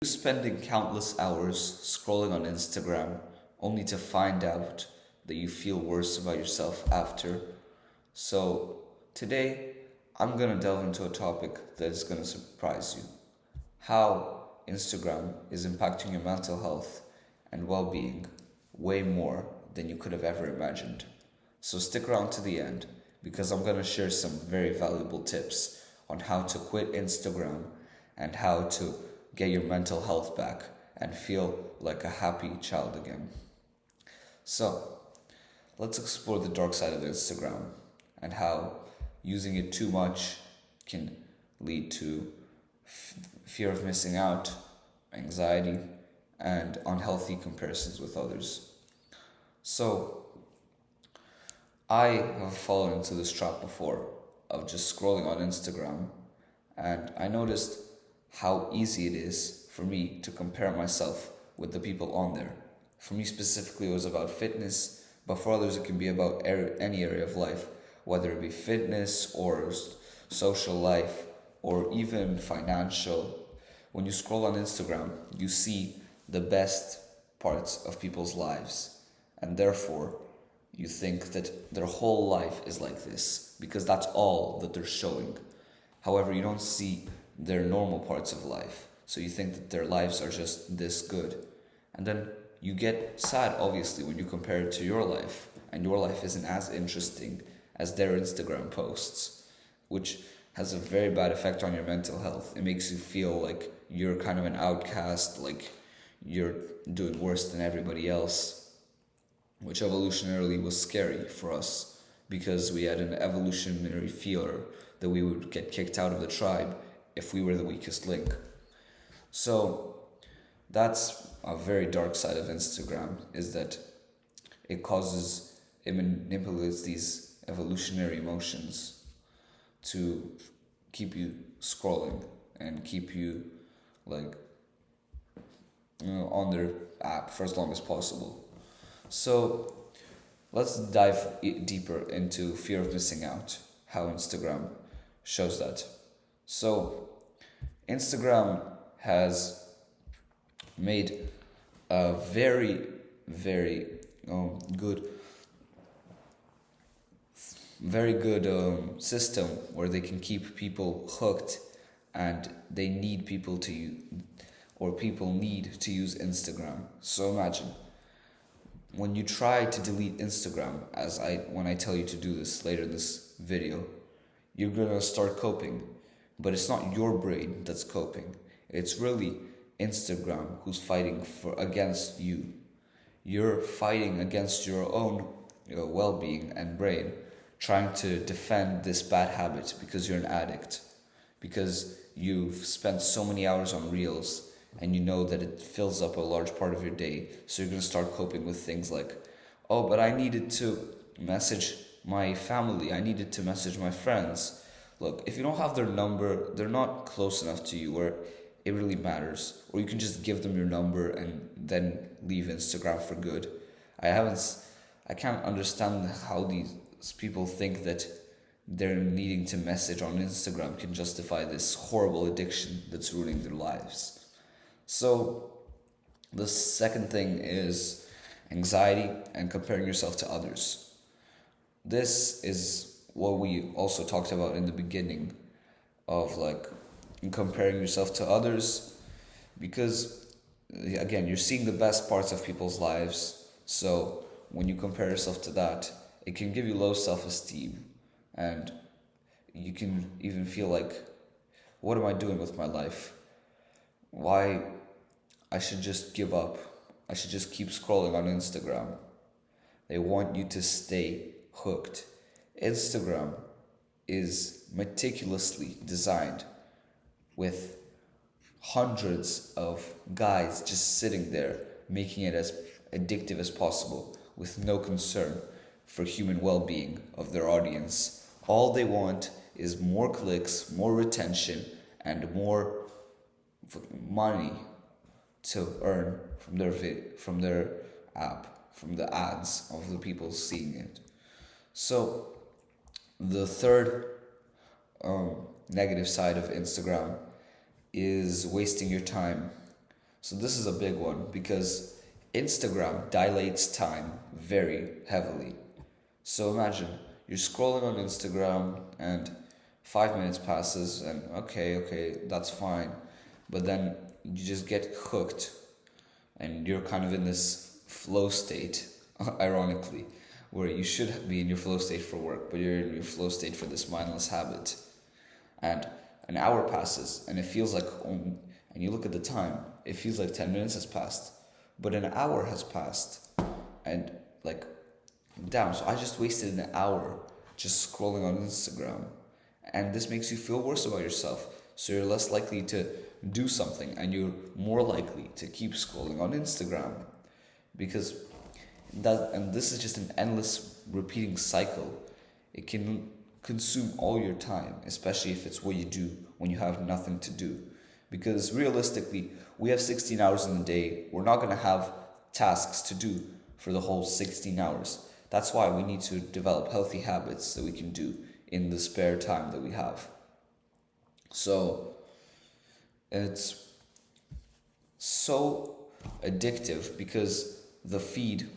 Spending countless hours scrolling on Instagram only to find out that you feel worse about yourself after. So, today I'm gonna delve into a topic that is gonna surprise you: how Instagram is impacting your mental health and well being way more than you could have ever imagined. So, stick around to the end because I'm gonna share some very valuable tips on how to quit Instagram and how to get your mental health back and feel like a happy child again. So, let's explore the dark side of Instagram and how using it too much can lead to fear of missing out, anxiety, and unhealthy comparisons with others. So, I have fallen into this trap before of just scrolling on Instagram, and I noticed how easy it is for me to compare myself with the people on there. For me specifically, it was about fitness, but for others, it can be about any area of life, whether it be fitness or social life or even financial. When you scroll on Instagram, you see the best parts of people's lives, and therefore, you think that their whole life is like this because that's all that they're showing. However, you don't see their normal parts of life. So you think that their lives are just this good. And then you get sad, obviously, when you compare it to your life. And your life isn't as interesting as their Instagram posts, which has a very bad effect on your mental health. It makes you feel like you're kind of an outcast, like you're doing worse than everybody else, which evolutionarily was scary for us because we had an evolutionary fear that we would get kicked out of the tribe if we were the weakest link. So that's a very dark side of Instagram, is that it manipulates these evolutionary emotions to keep you scrolling and keep you like on their app for as long as possible. So let's dive deeper into fear of missing out, how Instagram shows that. So Instagram has made a very, very good, system where they can keep people hooked, and they need people or people need to use Instagram. So imagine when you try to delete Instagram, when I tell you to do this later in this video, you're gonna start coping, but it's not your brain that's coping. It's really Instagram who's fighting against you. You're fighting against your own well-being and brain, trying to defend this bad habit because you're an addict, because you've spent so many hours on Reels and you know that it fills up a large part of your day. So you're going to start coping with things like, oh, but I needed to message my family, I needed to message my friends. Look, if you don't have their number, they're not close enough to you where it really matters. Or you can just give them your number and then leave Instagram for good. I haven't, I can't understand how these people think that their needing to message on Instagram can justify this horrible addiction that's ruining their lives. So, the second thing is anxiety and comparing yourself to others. This is what we also talked about in the beginning of like comparing yourself to others, because again, you're seeing the best parts of people's lives. So when you compare yourself to that, it can give you low self-esteem, and you can even feel like, what am I doing with my life? Why I should just give up. I should just keep scrolling on Instagram. They want you to stay hooked. Instagram is meticulously designed with hundreds of guys just sitting there, making it as addictive as possible with no concern for human well-being of their audience. All they want is more clicks, more retention, and more money to earn from their app, from the ads of the people seeing it. So the third negative side of Instagram is wasting your time So this is a big one because Instagram dilates time very heavily. So imagine you're scrolling on Instagram and 5 minutes passes and okay, that's fine. But then you just get hooked and you're kind of in this flow state, ironically, where you should be in your flow state for work, but you're in your flow state for this mindless habit. And an hour passes and it feels like, and you look at the time, it feels like 10 minutes has passed, but an hour has passed. And like, damn, so I just wasted an hour just scrolling on Instagram. And this makes you feel worse about yourself. So you're less likely to do something and you're more likely to keep scrolling on Instagram. Because and this is just an endless repeating cycle. It can consume all your time, especially if it's what you do when you have nothing to do. Because realistically, we have 16 hours in the day. We're not going to have tasks to do for the whole 16 hours. That's why we need to develop healthy habits that we can do in the spare time that we have. So it's so addictive because the feed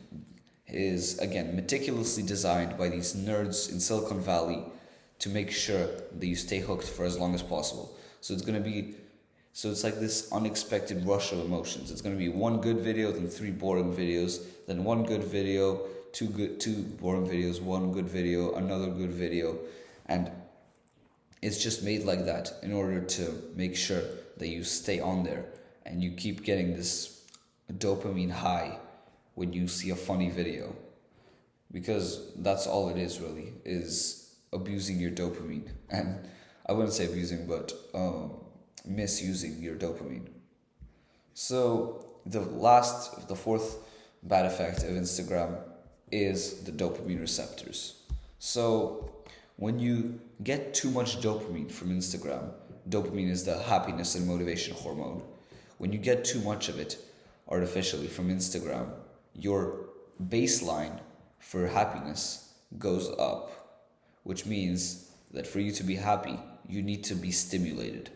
is, again, meticulously designed by these nerds in Silicon Valley to make sure that you stay hooked for as long as possible. So it's like this unexpected rush of emotions. It's going to be one good video, then three boring videos, then one good video, two boring videos, one good video, another good video. And it's just made like that in order to make sure that you stay on there and you keep getting this dopamine high when you see a funny video. Because that's all it is really, is abusing your dopamine. And I wouldn't say abusing, but misusing your dopamine. So the fourth bad effect of Instagram is the dopamine receptors. So when you get too much dopamine from Instagram, dopamine is the happiness and motivation hormone. When you get too much of it artificially from Instagram, your baseline for happiness goes up, which means that for you to be happy, you need to be stimulated.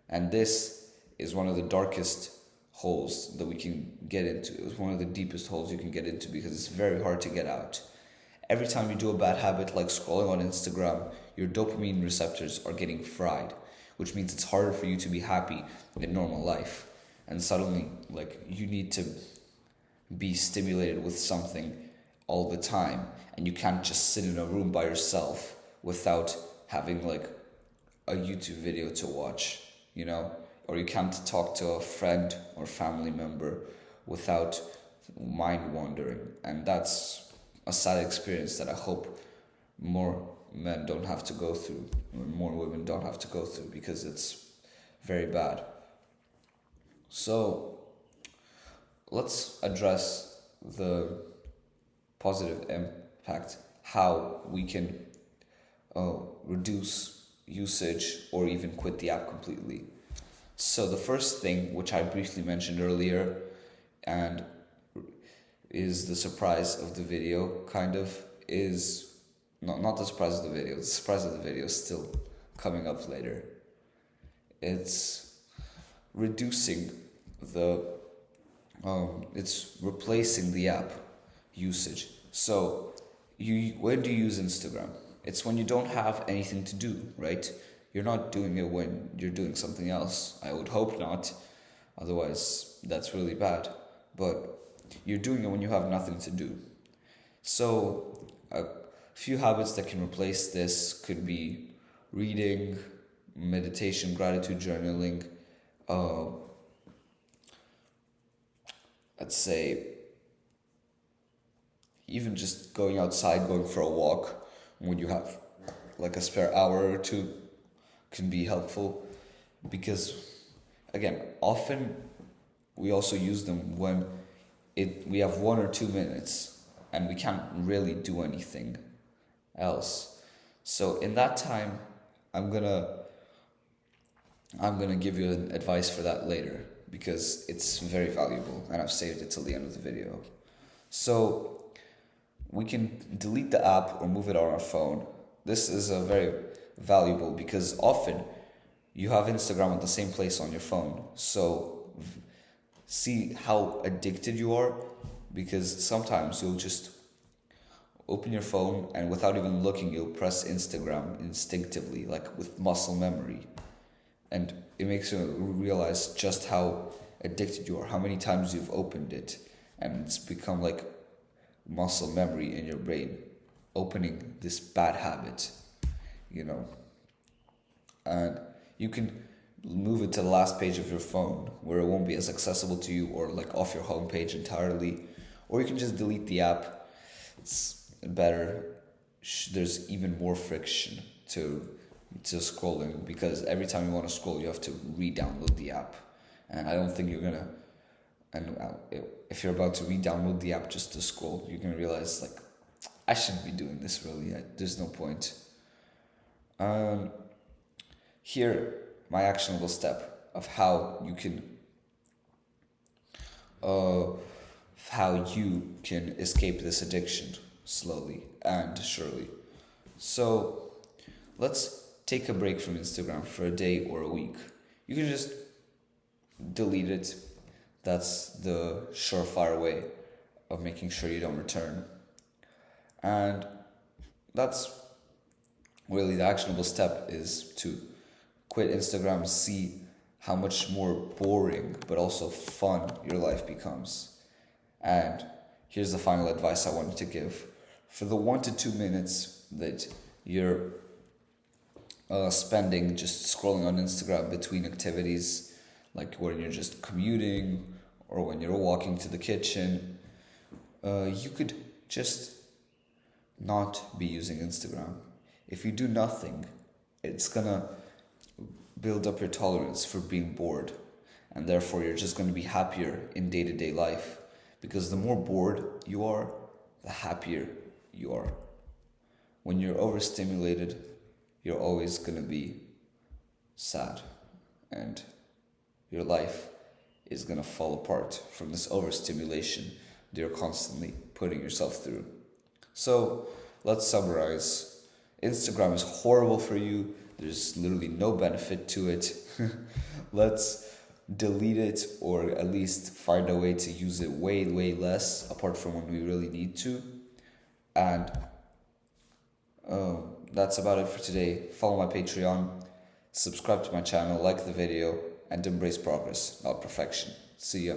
And this is one of the darkest holes that we can get into. It's one of the deepest holes you can get into because it's very hard to get out. Every time you do a bad habit like scrolling on Instagram, your dopamine receptors are getting fried, which means it's harder for you to be happy in normal life. And suddenly, like, you need to be stimulated with something all the time, and you can't just sit in a room by yourself without having like a YouTube video to watch, or you can't talk to a friend or family member without mind wandering. And that's a sad experience that I hope more men don't have to go through, or more women don't have to go through, because it's very bad. So let's address the positive impact, how we can reduce usage or even quit the app completely. So the first thing, which I briefly mentioned earlier, and is the surprise of the video, kind of, is not the surprise of the video. The surprise of the video is still coming up later. It's reducing it's replacing the app usage. So when do you use Instagram? It's when you don't have anything to do, right? You're not doing it when you're doing something else. I would hope not. Otherwise, that's really bad. But you're doing it when you have nothing to do. So a few habits that can replace this could be reading, meditation, gratitude journaling, let's say even just going outside, going for a walk when you have like a spare hour or two can be helpful, because again, often we also use them when we have 1 or 2 minutes and we can't really do anything else. So in that time, I'm gonna give you an advice for that later, because it's very valuable and I've saved it till the end of the video. So we can delete the app or move it on our phone. This is a very valuable, because often you have Instagram at the same place on your phone. So see how addicted you are, because sometimes you'll just open your phone and without even looking, you'll press Instagram instinctively, like with muscle memory. And it makes you realize just how addicted you are, how many times you've opened it. And it's become like muscle memory in your brain, opening this bad habit, you know. And you can move it to the last page of your phone where it won't be as accessible to you, or like off your home page entirely, or you can just delete the app. It's better. There's even more friction to scrolling, because every time you want to scroll you have to re-download the app, and I don't think you're gonna, and if you're about to re-download the app just to scroll, you're gonna realize like, I shouldn't be doing this really. There's no point. Here, my actionable step of how you can escape this addiction slowly and surely. So let's take a break from Instagram for a day or a week. You can just delete it. That's the surefire way of making sure you don't return. And that's really the actionable step, is to quit Instagram, see how much more boring but also fun your life becomes. And here's the final advice I wanted to give. For the 1 to 2 minutes that you're spending just scrolling on Instagram between activities, like when you're just commuting or when you're walking to the kitchen, you could just not be using Instagram. If you do nothing, it's gonna build up your tolerance for being bored, and therefore you're just gonna be happier in day-to-day life, because the more bored you are, the happier you are. When you're overstimulated, you're always gonna be sad, and your life is gonna fall apart from this overstimulation that you're constantly putting yourself through. So let's summarize. Instagram is horrible for you. There's literally no benefit to it. Let's delete it, or at least find a way to use it way, way less, apart from when we really need to. And that's about it for today. Follow my Patreon, subscribe to my channel, like the video, and embrace progress, not perfection. See ya.